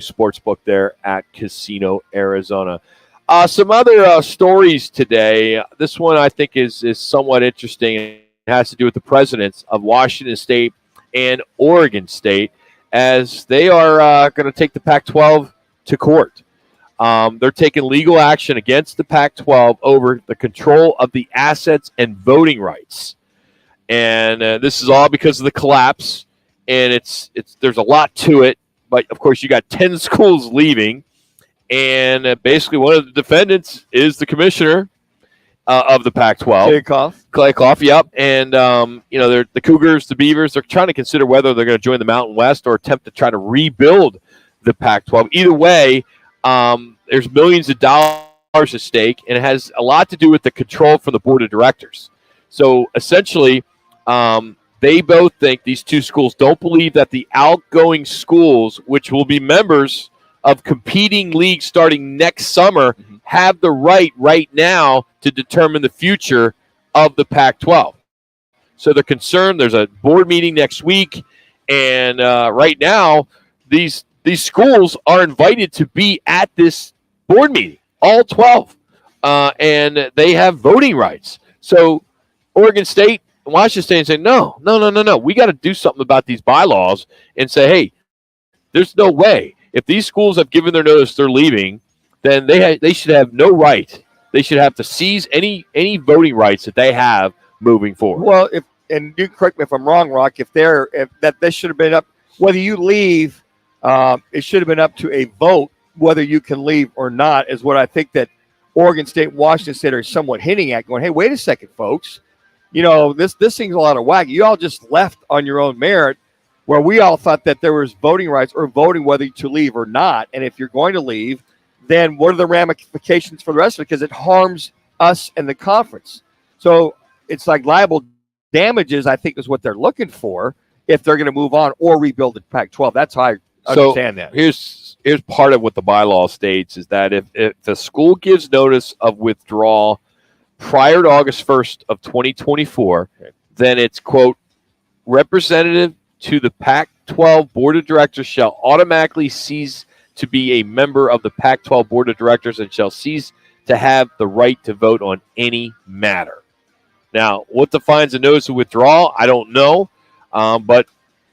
sportsbook there at Casino Arizona. Some other stories today. This one I think is somewhat interesting. It has to do with the presidents of Washington State and Oregon State, as they are going to take the Pac-12 to court. They're taking legal action against the Pac-12 over the control of the assets and voting rights. And this is all because of the collapse, and there's a lot to it. But, of course, you got 10 schools leaving, and basically one of the defendants is the commissioner of the Pac-12. Kliavkoff, yep. And, they're the Cougars, the Beavers, they're trying to consider whether they're going to join the Mountain West or attempt to try to rebuild the Pac-12. Either way, there's millions of dollars at stake, and it has a lot to do with the control from the board of directors. So, essentially, they both think, these two schools don't believe that the outgoing schools, which will be members of competing leagues starting next summer, have the right now to determine the future of the Pac-12. So they're concerned. There's a board meeting next week, and right now these schools are invited to be at this board meeting, all 12, and they have voting rights. So Oregon State, Washington State say, no. We got to do something about these bylaws and say, hey, there's no way. If these schools have given their notice they're leaving, then they should have no right. They should have to seize any voting rights that they have moving forward. Well, and you correct me if I'm wrong, Rock, if this should have been up, whether you leave, it should have been up to a vote whether you can leave or not, is what I think that Oregon State and Washington State are somewhat hinting at, going, hey, wait a second, folks. This thing's a lot of whack. You all just left on your own merit, where we all thought that there was voting rights or voting whether to leave or not. And if you're going to leave, then what are the ramifications for the rest of it? Because it harms us and the conference. So it's like liable damages, I think, is what they're looking for if they're going to move on or rebuild the Pac-12. That's how I understand that. Here's part of what the bylaw states, is that if the school gives notice of withdrawal prior to August 1st of 2024, then it's, quote, representative to the Pac-12 Board of Directors shall automatically cease to be a member of the Pac-12 Board of Directors and shall cease to have the right to vote on any matter. Now, what defines a notice of withdrawal, I don't know, but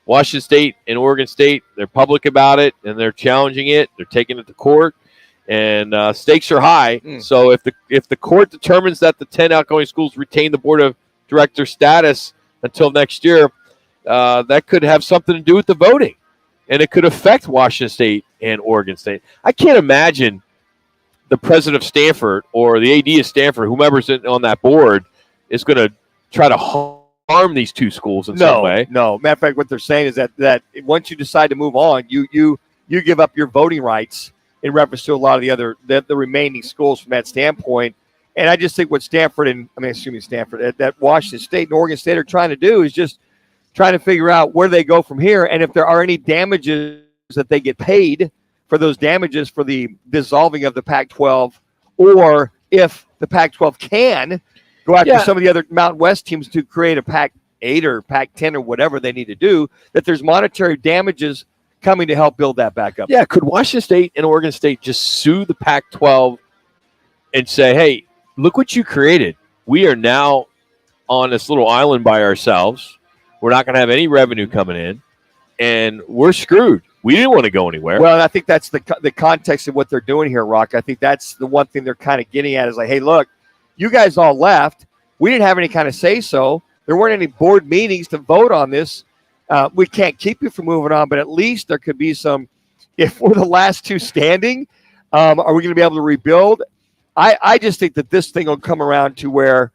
Washington State and Oregon State, they're public about it, and they're challenging it. They're taking it to court, and stakes are high. So if the court determines that the 10 outgoing schools retain the Board of Directors status until next year, that could have something to do with the voting, and it could affect Washington State and Oregon State. I can't imagine the president of Stanford or the AD of Stanford, whomever's on that board, is going to try to harm these two schools in some way. No. Matter of fact, what they're saying is that once you decide to move on, you give up your voting rights in reference to a lot of the remaining schools from that standpoint. And I just think what that Washington State and Oregon State are trying to do is just trying to figure out where they go from here, and if there are any damages that they get paid for those damages for the dissolving of the Pac-12, or if the Pac-12 can go after some of the other Mountain West teams to create a Pac-8 or Pac-10 or whatever they need to do, that there's monetary damages coming to help build that back up. Yeah, could Washington State and Oregon State just sue the Pac-12 and say, hey, look what you created. We are now on this little island by ourselves. We're not going to have any revenue coming in, and we're screwed. We didn't want to go anywhere. Well, I think that's the context of what they're doing here, Rock. I think that's the one thing they're kind of getting at, is like, hey, look, you guys all left. We didn't have any kind of say-so. There weren't any board meetings to vote on this. We can't keep you from moving on, but at least there could be some, if we're the last two standing, are we going to be able to rebuild? I just think that this thing will come around to where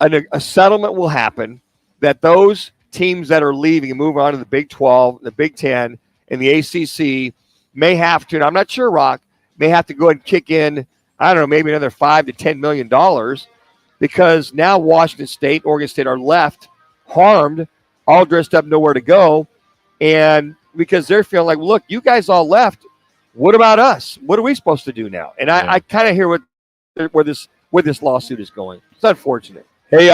a settlement will happen, that those teams that are leaving and move on to the Big 12, the Big 10, and the ACC may have to, and I'm not sure, Rock, may have to go ahead and kick in, I don't know, maybe another $5 to $10 million, because now Washington State, Oregon State are left harmed, all dressed up, nowhere to go, and because they're feeling like, look, you guys all left. What about us? What are we supposed to do now? And I kind of hear where this lawsuit is going. It's unfortunate. Hey,